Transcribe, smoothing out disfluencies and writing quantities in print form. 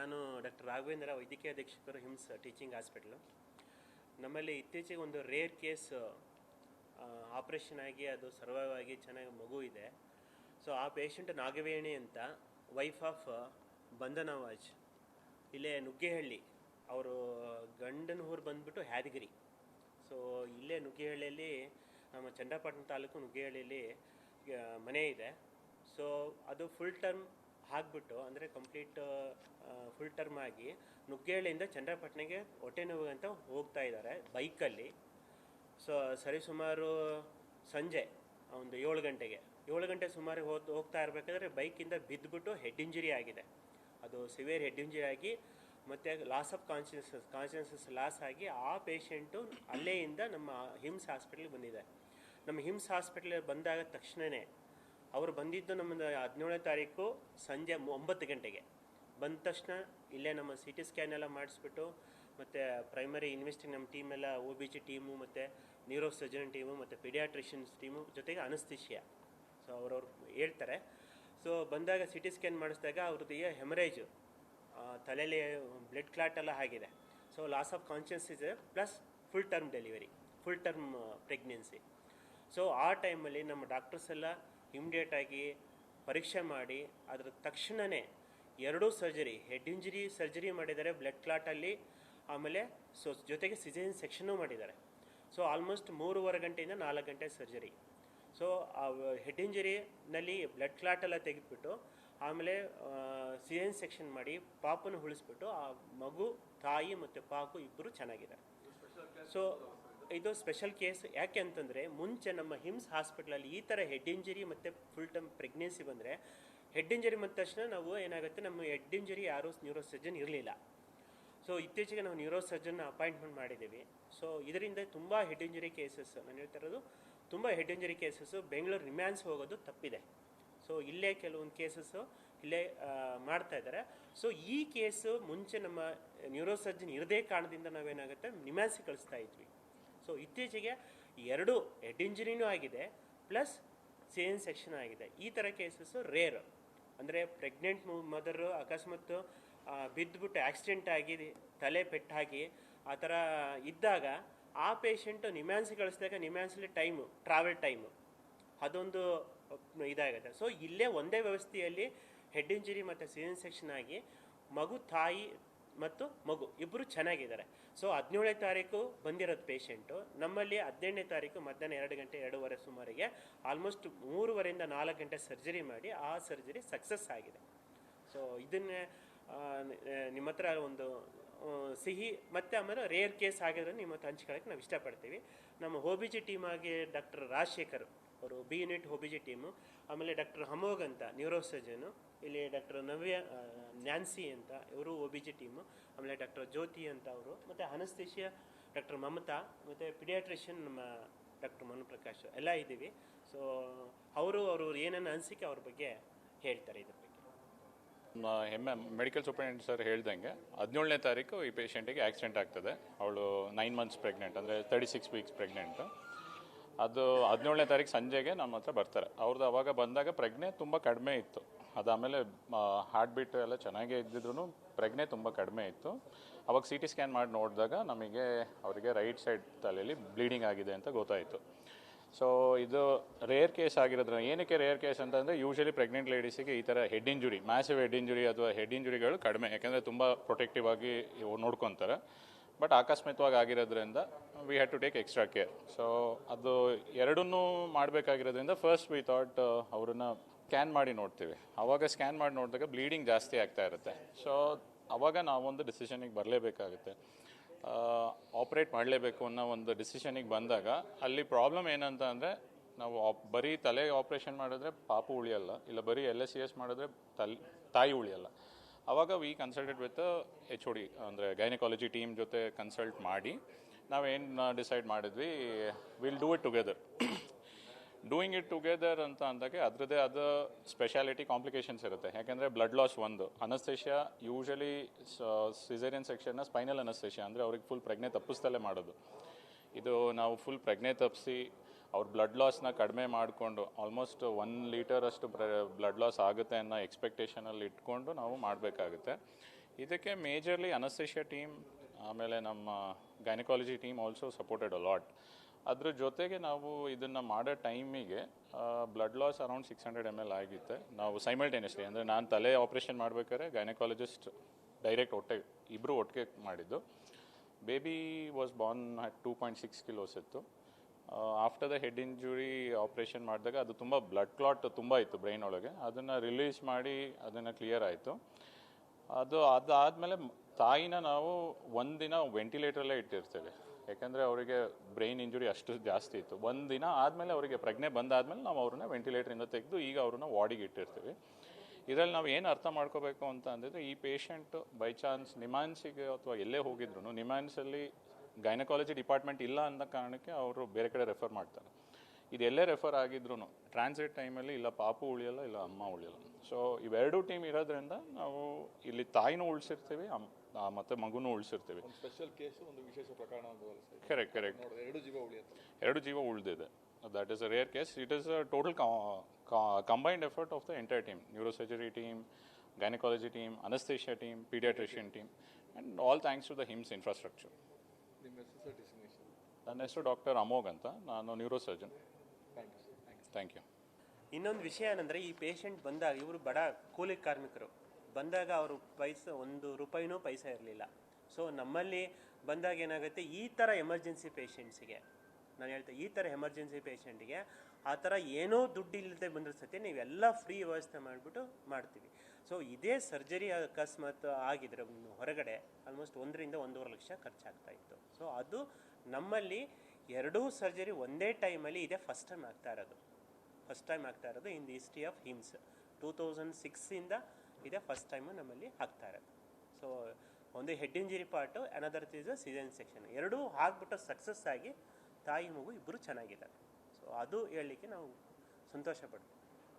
ನಾನು ಡಾಕ್ಟರ್ ರಾಘವೇಂದ್ರ, ವೈದ್ಯಕೀಯ ಅಧೀಕ್ಷಕರು, hymns teaching hospital. ನಮ್ಮಲ್ಲಿ ಇತ್ತೀಚೆಗೆ ಒಂದು ರೇರ್ ಕೇಸ್ ಆಪ್ರೇಷನ್ ಆಗಿ ಅದು ಸರ್ವೈವ್ ಆಗಿ ಚೆನ್ನಾಗಿ ಮಗು ಇದೆ. ಸೊ ಆ ಪೇಷಂಟ್ ನಾಗವೇಣಿ ಅಂತ, ವೈಫ್ ಆಫ್ ಬಂಧನವಾಜ್, ಇಲ್ಲೇ ನುಗ್ಗೇಹಳ್ಳಿ. ಅವರು ಗಂಡನ ಊರು ಬಂದುಬಿಟ್ಟು ಯಾದಗಿರಿ. ಸೊ ಇಲ್ಲೇ ನುಗ್ಗೇಹಳ್ಳಿಯಲ್ಲಿ, ನಮ್ಮ ಚನ್ನರಾಯಪಟ್ಟಣ ತಾಲೂಕು ನುಗ್ಗೇಹಳ್ಳಿಯಲ್ಲಿ ಮನೆ ಇದೆ. ಸೊ ಅದು ಫುಲ್ ಟರ್ಮ್ ಆಗಿಬಿಟ್ಟು, ಅಂದರೆ ಕಂಪ್ಲೀಟ್ ಫುಲ್ ಟರ್ಮ್ ಆಗಿ ನುಗ್ಗೇಹಳ್ಳಿಯಿಂದ ಚನ್ನರಾಯಪಟ್ಟಣಕ್ಕೆ ಹೊಟ್ಟೆ ನೋವು ಅಂತ ಹೋಗ್ತಾ ಇದ್ದಾರೆ ಬೈಕಲ್ಲಿ. ಸೊ ಸರಿಸುಮಾರು ಸಂಜೆ ಒಂದು 7 ಗಂಟೆ ಸುಮಾರು ಹೋಗ್ತಾ ಇರಬೇಕಾದ್ರೆ ಬೈಕಿಂದ ಬಿದ್ದುಬಿಟ್ಟು ಹೆಡ್ ಇಂಜುರಿ ಆಗಿದೆ. ಅದು ಸಿವಿಯರ್ ಹೆಡ್ ಇಂಜುರಿ ಆಗಿ ಮತ್ತು ಲಾಸ್ ಆಫ್ ಕಾನ್ಷಿಯಸ್ನೆಸ್ ಲಾಸ್ ಆಗಿ ಆ ಪೇಷಂಟು ಅಲ್ಲೇಯಿಂದ ನಮ್ಮ ಹಿಮ್ಸ್ ಹಾಸ್ಪಿಟ್ಲಿಗೆ ಬಂದಿದೆ. ನಮ್ಮ ಹಿಮ್ಸ್ ಹಾಸ್ಪಿಟ್ಲಿಗೆ ಬಂದಾಗ ತಕ್ಷಣವೇ ಅವರು ಬಂದಿದ್ದು ನಮ್ಮದು 17ನೇ ತಾರೀಕು ಸಂಜೆ 9 ಗಂಟೆಗೆ ಬಂದ ತಕ್ಷಣ ಇಲ್ಲೇ ನಮ್ಮ CT ಸ್ಕ್ಯಾನ್ ಎಲ್ಲ ಮಾಡಿಸ್ಬಿಟ್ಟು, ಮತ್ತು ಪ್ರೈಮರಿ ಇನ್ವೆಸ್ಟಿಂಗ್ ನಮ್ಮ ಟೀಮೆಲ್ಲ OBG ಟೀಮು, ಮತ್ತು ನ್ಯೂರೋ ಸರ್ಜನ್ ಟೀಮು, ಮತ್ತು ಪೀಡಿಯಾಟ್ರಿಷಿಯನ್ಸ್ ಟೀಮು, ಜೊತೆಗೆ ಅನಸ್ತೇಷಿಯಾ. ಸೊ ಅವ್ರವ್ರು ಹೇಳ್ತಾರೆ. ಸೊ ಬಂದಾಗ CT ಸ್ಕ್ಯಾನ್ ಮಾಡಿಸಿದಾಗ ಅವ್ರದ್ದು ಹೆಮರೇಜು, ತಲೆಯಲ್ಲಿ ಬ್ಲಡ್ ಕ್ಲಾಟ್ ಎಲ್ಲ ಆಗಿದೆ. ಸೊ ಲಾಸ್ ಆಫ್ ಕಾನ್ಷಿಯಸ್ ಇದೆ, plus full term delivery, full term pregnancy. So ಆ ಟೈಮಲ್ಲಿ ನಮ್ಮ ಡಾಕ್ಟರ್ಸ್ ಎಲ್ಲ ಇಮ್ಡಿಯೇಟಾಗಿ ಪರೀಕ್ಷೆ ಮಾಡಿ ಅದರ ತಕ್ಷಣವೇ 2 ಸರ್ಜರಿ, ಹೆಡ್ ಇಂಜುರಿ ಸರ್ಜರಿ ಮಾಡಿದ್ದಾರೆ ಬ್ಲಡ್ ಕ್ಲಾಟಲ್ಲಿ, ಆಮೇಲೆ ಜೊತೆಗೆ ಸಿಸೇರಿಯನ್ ಸೆಕ್ಷನ್ನೂ ಮಾಡಿದ್ದಾರೆ. ಸೊ ಆಲ್ಮೋಸ್ಟ್ 3.5 ಗಂಟೆಯಿಂದ 4 ಗಂಟೆ ಸರ್ಜರಿ. ಸೊ ಆ ಹೆಡ್ ಇಂಜುರಿನಲ್ಲಿ ಬ್ಲಡ್ ಕ್ಲಾಟ್ ಎಲ್ಲ ತೆಗೆದುಬಿಟ್ಟು, ಆಮೇಲೆ ಸಿಸೇರಿಯನ್ ಸೆಕ್ಷನ್ ಮಾಡಿ ಪಾಪನ್ನು ಉಳಿಸ್ಬಿಟ್ಟು ಆ ಮಗು, ತಾಯಿ ಮತ್ತು ಪಾಪು ಇಬ್ಬರು ಚೆನ್ನಾಗಿದ್ದಾರೆ. ಸೊ ಇದು ಸ್ಪೆಷಲ್ ಕೇಸ್. ಯಾಕೆ ಅಂತಂದರೆ, ಮುಂಚೆ ನಮ್ಮ ಹಿಮ್ಸ್ ಹಾಸ್ಪಿಟ್ಲಲ್ಲಿ ಈ ಥರ ಹೆಡ್ ಇಂಜುರಿ ಮತ್ತು ಫುಲ್ ಟರ್ಮ್ ಪ್ರೆಗ್ನೆನ್ಸಿ ಬಂದರೆ, ಹೆಡ್ ಇಂಜುರಿ ಬಂದ ತಕ್ಷಣ ನಾವು ಏನಾಗುತ್ತೆ, ನಮ್ಮ ಹೆಡ್ ಇಂಜುರಿ ಯಾರೂ ನ್ಯೂರೋ ಸರ್ಜನ್ ಇರಲಿಲ್ಲ. ಸೊ ಇತ್ತೀಚೆಗೆ ನಾವು ನ್ಯೂರೋ ಸರ್ಜನ್ನ ಅಪಾಯಿಂಟ್ಮೆಂಟ್ ಮಾಡಿದ್ದೀವಿ. ಸೊ ಇದರಿಂದ ತುಂಬ ಹೆಡ್ ಇಂಜುರಿ ಕೇಸಸ್, ನಾನು ಹೇಳ್ತಾ ಇರೋದು ತುಂಬ head injury cases Bengaluru NIMHANS ಹೋಗೋದು ತಪ್ಪಿದೆ. ಸೊ ಇಲ್ಲೇ ಕೆಲವೊಂದು ಕೇಸಸ್ಸು ಇಲ್ಲೇ ಮಾಡ್ತಾ ಇದ್ದಾರೆ. ಸೊ ಈ ಕೇಸು ಮುಂಚೆ ನಮ್ಮ ನ್ಯೂರೋ ಸರ್ಜನ್ ಇರದೇ ಕಾರಣದಿಂದ ನಾವೇನಾಗುತ್ತೆ ನಿಮ್ಯಾನ್ಸಿಗೆ ಕಳಿಸ್ತಾ ಇದ್ವಿ. ಸೊ ಇತ್ತೀಚೆಗೆ 2 ಹೆಡ್ ಇಂಜುರಿನೂ ಆಗಿದೆ, ಪ್ಲಸ್ ಸಿಸೇರಿಯನ್ ಸೆಕ್ಷನ್ ಆಗಿದೆ. ಈ ಥರ ಕೇಸಸ್ಸು ರೇರ್. ಅಂದರೆ ಪ್ರೆಗ್ನೆಂಟ್ ಮದರು ಅಕಸ್ಮಾತ್ ಬಿದ್ದುಬಿಟ್ಟು ಆಕ್ಸಿಡೆಂಟ್ ಆಗಿ ತಲೆ ಪೆಟ್ಟಾಗಿ ಆ ಥರ ಇದ್ದಾಗ ಆ ಪೇಷಂಟು ನಿಮ್ಯಾನ್ಸಿಗೆ ಕಳಿಸಿದಾಗ ನಿಮ್ಯಾನ್ಸಲ್ಲಿ ಟ್ರಾವೆಲ್ ಟೈಮು ಅದೊಂದು ಇದಾಗುತ್ತೆ. ಸೊ ಇಲ್ಲೇ ಒಂದೇ ವ್ಯವಸ್ಥೆಯಲ್ಲಿ ಹೆಡ್ ಇಂಜುರಿ ಮತ್ತು ಸಿಸೇರಿಯನ್ ಸೆಕ್ಷನ್ ಆಗಿ ಮಗು, ತಾಯಿ ಮತ್ತು ಮಗು ಇಬ್ಬರು ಚೆನ್ನಾಗಿದ್ದಾರೆ. ಸೊ 17ನೇ ತಾರೀಕು ಬಂದಿರೋದು ಪೇಷಂಟು. ನಮ್ಮಲ್ಲಿ 18ನೇ ತಾರೀಕು ಮಧ್ಯಾಹ್ನ 2 ಗಂಟೆ 2:15 ಸುಮಾರಿಗೆ ಆಲ್ಮೋಸ್ಟ್ 3:30ರಿಂದ 4 ಗಂಟೆ ಸರ್ಜರಿ ಮಾಡಿ ಆ ಸರ್ಜರಿ ಸಕ್ಸಸ್ ಆಗಿದೆ. ಸೊ ಇದನ್ನೇ ನಿಮ್ಮ ಹತ್ರ ಒಂದು ಸಿಹಿ ಮತ್ತು ಆಮೇಲೆ ರೇರ್ ಕೇಸ್ ಆಗಿದ್ರೆ ನಿಮ್ಮ ಹತ್ರ ಹಂಚ್ಕೊಳ್ಳೋಕ್ಕೆ ನಾವು ಇಷ್ಟಪಡ್ತೀವಿ. ನಮ್ಮ OBG ಟೀಮ್ ಆಗಿ ಡಾಕ್ಟರ್ ರಾಜಶೇಖರ್ ಅವರು B ಯೂನಿಟ್ OBG ಟೀಮು, ಆಮೇಲೆ ಡಾಕ್ಟರ್ ಅಮೋಘ್ ಅಂತ ನ್ಯೂರೋ ಸರ್ಜನು, ಇಲ್ಲಿ ಡಾಕ್ಟರ್ ನ್ಯಾನ್ಸಿ ಅಂತ ಇವರು OBG ಟೀಮು, ಆಮೇಲೆ ಡಾಕ್ಟರ್ ಜ್ಯೋತಿ ಅಂತ ಅವರು, ಮತ್ತು ಅನಸ್ತೇಷಿಯಾ ಡಾಕ್ಟರ್ ಮಮತಾ, ಮತ್ತು ಪಿಡಿಯಾಟ್ರಿಷಿಯನ್ ನಮ್ಮ ಡಾಕ್ಟರ್ ಮನುಪ್ರಕಾಶ್ ಎಲ್ಲ ಇದ್ದೀವಿ. ಸೊ ಅವರು ಏನೇನು ಅನಿಸಿಕೆ ಅವ್ರ ಬಗ್ಗೆ ಹೇಳ್ತಾರೆ ಇದ್ರ ಬಗ್ಗೆ. ಮೆಡಿಕಲ್ ಸೂಪರಿಂಟೆಂಡೆಂಟ್ ಸರ್ ಹೇಳ್ದಂಗೆ 17ನೇ ತಾರೀಕು ಈ ಪೇಷಂಟಿಗೆ ಆಕ್ಸಿಡೆಂಟ್ ಆಗ್ತದೆ. ಅವಳು 9 ಮಂತ್ಸ್ ಪ್ರೆಗ್ನೆಂಟ್, ಅಂದರೆ 36 ವೀಕ್ಸ್ ಪ್ರೆಗ್ನೆಂಟು. ಅದು 17ನೇ ತಾರೀಕು ಸಂಜೆಗೆ ನಮ್ಮ ಹತ್ರ ಬರ್ತಾರೆ. ಅವ್ರದ್ದು ಅವಾಗ ಬಂದಾಗ ಪ್ರಜ್ಞೆ ತುಂಬ ಕಡಿಮೆ ಇತ್ತು. ಅದಾದಮೇಲೆ ಹಾರ್ಟ್ ಬೀಟ್ ಎಲ್ಲ ಚೆನ್ನಾಗೇ ಇದ್ದಿದ್ರು ಪ್ರಜ್ಞೆ ತುಂಬ ಕಡಿಮೆ ಇತ್ತು. ಅವಾಗ CT ಸ್ಕ್ಯಾನ್ ಮಾಡಿ ನೋಡಿದಾಗ ನಮಗೆ ಅವರಿಗೆ ರೈಟ್ ಸೈಡ್ ತಲೆಯಲ್ಲಿ ಬ್ಲೀಡಿಂಗ್ ಆಗಿದೆ ಅಂತ ಗೊತ್ತಾಯಿತು. ಸೊ ಇದು ರೇರ್ ಕೇಸ್ ಆಗಿರೋದ್ರ. ಏನಕ್ಕೆ ರೇರ್ ಕೇಸ್ ಅಂತಂದರೆ, ಯೂಶಲಿ ಪ್ರೆಗ್ನೆಂಟ್ ಲೇಡೀಸಿಗೆ ಈ ಥರ head injury, massive head injury ಅಥವಾ ಹೆಡ್ ಇಂಜುರಿಗಳು ಕಡಿಮೆ, ಯಾಕೆಂದರೆ ತುಂಬ ಪ್ರೊಟೆಕ್ಟಿವ್ ಆಗಿ ನೋಡ್ಕೊತಾರೆ. ಬಟ್ ಆಕಸ್ಮಿಕವಾಗಿ ಆಗಿರೋದ್ರಿಂದ we had to take extra care. So ಅದು ಎರಡನ್ನೂ ಮಾಡಬೇಕಾಗಿರೋದ್ರಿಂದ ಫಸ್ಟ್ ವಿ ಥಾಟ್ ಅವ್ರನ್ನ ಸ್ಕ್ಯಾನ್ ಮಾಡಿ ನೋಡ್ತೀವಿ. ಆವಾಗ ಸ್ಕ್ಯಾನ್ ಮಾಡಿ ನೋಡಿದಾಗ ಬ್ಲೀಡಿಂಗ್ ಜಾಸ್ತಿ ಆಗ್ತಾ ಇರುತ್ತೆ. ಸೊ ಆವಾಗ ನಾವೊಂದು ಡಿಸಿಷನಿಗೆ ಬರಲೇಬೇಕಾಗುತ್ತೆ, ಆಪ್ರೇಟ್ ಮಾಡಲೇಬೇಕು ಅನ್ನೋ ಒಂದು ಡಿಸಿಷನಿಗೆ ಬಂದಾಗ ಅಲ್ಲಿ ಪ್ರಾಬ್ಲಮ್ ಏನಂತ ಅಂದರೆ, ನಾವು ಬರೀ ತಲೆ ಆಪ್ರೇಷನ್ ಮಾಡಿದ್ರೆ ಪಾಪು ಉಳಿಯಲ್ಲ, ಇಲ್ಲ ಬರೀ LSCS ಮಾಡಿದ್ರೆ ತಾಯಿ ಉಳಿಯಲ್ಲ. ಆವಾಗ ವಿ ಕನ್ಸಲ್ಟೆಡ್ ವಿತ್ HOD, ಅಂದರೆ ಗೈನಕಾಲಜಿ ಟೀಮ್ ಜೊತೆ ಕನ್ಸಲ್ಟ್ ಮಾಡಿ ನಾವೇನು ಡಿಸೈಡ್ ಮಾಡಿದ್ವಿ, will do it together. Doing it together ಅಂತ ಅಂದಾಗೆ ಅದರದ್ದೇ ಆದ ಸ್ಪೆಷಾಲಿಟಿ ಕಾಂಪ್ಲಿಕೇಶನ್ಸ್ ಇರುತ್ತೆ. ಯಾಕೆಂದರೆ ಬ್ಲಡ್ ಲಾಸ್ ಒಂದು, ಅನಸ್ತೇಷಿಯಾ ಯೂಶಲಿ ಸಿಸೇರಿಯನ್ ಸೆಕ್ಷನ್ನ ಸ್ಪೈನಲ್ ಅನಸ್ತೇಷಿಯಾ, ಅಂದರೆ ಅವ್ರಿಗೆ ಫುಲ್ ಪ್ರಜ್ಞೆ ತಪ್ಪಿಸ್ತಲೇ ಮಾಡೋದು. ಇದು ನಾವು ಫುಲ್ ಪ್ರಜ್ಞೆ ತಪ್ಪಿಸಿ ಅವ್ರ ಬ್ಲಡ್ ಲಾಸ್ನ ಕಡಿಮೆ ಮಾಡಿಕೊಂಡು ಆಲ್ಮೋಸ್ಟ್ 1 ಲೀಟರ್ ಅಷ್ಟು ಬ್ಲಡ್ ಲಾಸ್ ಆಗುತ್ತೆ ಅನ್ನೋ ಎಕ್ಸ್ಪೆಕ್ಟೇಷನಲ್ಲಿ ಇಟ್ಕೊಂಡು ನಾವು ಮಾಡಬೇಕಾಗುತ್ತೆ. ಇದಕ್ಕೆ ಮೇಜರ್ಲಿ ಅನಸ್ತೇಷಿಯಾ ಟೀಮ್ ಆಮೇಲೆ ನಮ್ಮ gynaecology team also supported a lot. ಅದ್ರ ಜೊತೆಗೆ ನಾವು ಇದನ್ನು ಮಾಡೋ ಟೈಮಿಗೆ ಬ್ಲಡ್ ಲಾಸ್ ಅರೌಂಡ್ 600 ml ಆಗಿತ್ತೆ. ನಾವು ಸೈಮಲ್ಟೇನಿಯಸ್ಲಿ ಅಂದರೆ ನಾನು ತಲೆ ಆಪ್ರೇಷನ್ ಮಾಡಬೇಕಾದ್ರೆ ಗೈನಕಾಲಜಿಸ್ಟ್ ಡೈರೆಕ್ಟ್ ಇಬ್ಬರು ಒಟ್ಟಿಗೆ ಮಾಡಿದ್ದು. Baby was Born at 2.6 kilos ಇತ್ತು. After the head injury operation ಮಾಡಿದಾಗ ಅದು ತುಂಬ ಬ್ಲಡ್ ಕ್ಲಾಟ್ ತುಂಬ ಇತ್ತು ಬ್ರೈನ್ ಒಳಗೆ. ಅದನ್ನು ರಿಲೀಸ್ ಮಾಡಿ ಅದನ್ನು ಕ್ಲಿಯರ್ ಆಯಿತು. ಅದಾದಮೇಲೆ ತಾಯಿನ ನಾವು ಒಂದಿನ ವೆಂಟಿಲೇಟ್ರಲ್ಲೇ ಇಟ್ಟಿರ್ತೇವೆ, ಯಾಕೆಂದರೆ ಅವರಿಗೆ ಬ್ರೈನ್ ಇಂಜುರಿ ಅಷ್ಟು ಜಾಸ್ತಿ ಇತ್ತು. ಒಂದು ದಿನ ಆದಮೇಲೆ ಅವರಿಗೆ ಪ್ರಜ್ಞೆ ಬಂದಾದಮೇಲೆ ನಾವು ಅವ್ರನ್ನ ವೆಂಟಿಲೇಟ್ರಿಂದ ತೆಗೆದು ಈಗ ಅವ್ರನ್ನ ವಾರ್ಡಿಗೆ ಇಟ್ಟಿರ್ತೀವಿ. ಇದರಲ್ಲಿ ನಾವು ಏನು ಅರ್ಥ ಮಾಡ್ಕೋಬೇಕು ಅಂತ ಅಂದಿದ್ರೆ, ಈ ಪೇಷಂಟ್ ಬೈ ಚಾನ್ಸ್ ನಿಮ್ಹಾನ್ಸಿಗೆ ಅಥವಾ ಎಲ್ಲೇ ಹೋಗಿದ್ರು ನಿಮ್ಹಾನ್ಸಲ್ಲಿ ಗೈನಕಾಲಜಿ ಡಿಪಾರ್ಟ್ಮೆಂಟ್ ಇಲ್ಲ ಅನ್ನೋ ಕಾರಣಕ್ಕೆ ಅವರು ಬೇರೆ ಕಡೆ ರೆಫರ್ ಮಾಡ್ತಾರೆ. ಇದೆಲ್ಲೇ ರೆಫರ್ ಆಗಿದ್ರು ಟ್ರಾನ್ಸಿಟ್ ಟೈಮಲ್ಲಿ ಇಲ್ಲ ಪಾಪು ಉಳಿಯಲ್ಲ ಇಲ್ಲ ಅಮ್ಮ ಉಳಿಯಲ್ಲ. ಸೊ ಇವೆರಡೂ ಟೀಮ್ ಇರೋದ್ರಿಂದ ನಾವು ಇಲ್ಲಿ ತಾಯಿನೂ ಉಳಿಸಿರ್ತೀವಿ ಮತ್ತು ಮಗುನೂ ಉಳಿಸಿರ್ತೀವಿ. ಸ್ಪೆಷಲ್ ಕೇಸು, ಒಂದು ವಿಶೇಷ ಪ್ರಕರಣ. ಕರೆಕ್ಟ್. ಎರಡು ಜೀವ ಉಳಿದಿದೆ. That is a rare case. It is a total combined effort of the entire team, neurosurgery team, gynaecology team, anaesthesia team, paediatrician team, and all thanks to the HIMS infrastructure. ನನ್ನ ಹೆಸರು doctor Amogh ಅಂತ, ನಾನು neurosurgeon. Thank you. ಇನ್ನೊಂದು ವಿಷಯ ಏನಂದರೆ, ಈ patient ಬಂದಾಗ ಇವರು ಬಡ ಕೂಲಿ ಕಾರ್ಮಿಕರು ಬಂದಾಗ ಅವರು ₹1 ಪೈಸೆ ಇರಲಿಲ್ಲ. ಸೊ ನಮ್ಮಲ್ಲಿ ಬಂದಾಗ ಏನಾಗುತ್ತೆ, ಈ ಥರ ಎಮರ್ಜೆನ್ಸಿ ಪೇಷಂಟ್ಸಿಗೆ ನಾನು ಹೇಳ್ತೆ, ಈ ಥರ ಎಮರ್ಜೆನ್ಸಿ ಪೇಷಂಟಿಗೆ ಆ ಥರ ಏನೋ ದುಡ್ಡು ಇಲ್ಲದೆ ಬಂದರೂ ಸತ್ಯ ನೀವೆಲ್ಲ ಫ್ರೀ ವ್ಯವಸ್ಥೆ ಮಾಡಿಬಿಟ್ಟು ಮಾಡ್ತೀವಿ. ಸೊ ಇದೇ ಸರ್ಜರಿ ಅಕಸ್ಮಾತ್ ಆಗಿದ್ರೆ ಹೊರಗಡೆ ಆಲ್ಮೋಸ್ಟ್ 1 ರಿಂದ 1.5 ಲಕ್ಷ ಖರ್ಚಾಗ್ತಾಯಿತ್ತು. ಸೊ ಅದು ನಮ್ಮಲ್ಲಿ ಎರಡೂ ಸರ್ಜರಿ ಒಂದೇ ಟೈಮಲ್ಲಿ ಇದೇ ಫಸ್ಟ್ ಟೈಮ್ ಆಗ್ತಾ ಇರೋದು in the history of hymns. 2006 ಇದೇ ಫಸ್ಟ್ ಟೈಮು ನಮ್ಮಲ್ಲಿ ಆಗ್ತಾ ಇರೋದು. ಸೊ ಒಂದು head injury part, another is a caesarean section. ಎರಡೂ ಆಗ್ಬಿಟ್ಟು ಸಕ್ಸಸ್ ಆಗಿ ತಾಯಿ ಮಗು ಇಬ್ಬರು ಚೆನ್ನಾಗಿದ್ದಾರೆ. ಸೊ ಅದು ಹೇಳಲಿಕ್ಕೆ ನಾವು ಸಂತೋಷ ಪಡ್ತೀವಿ.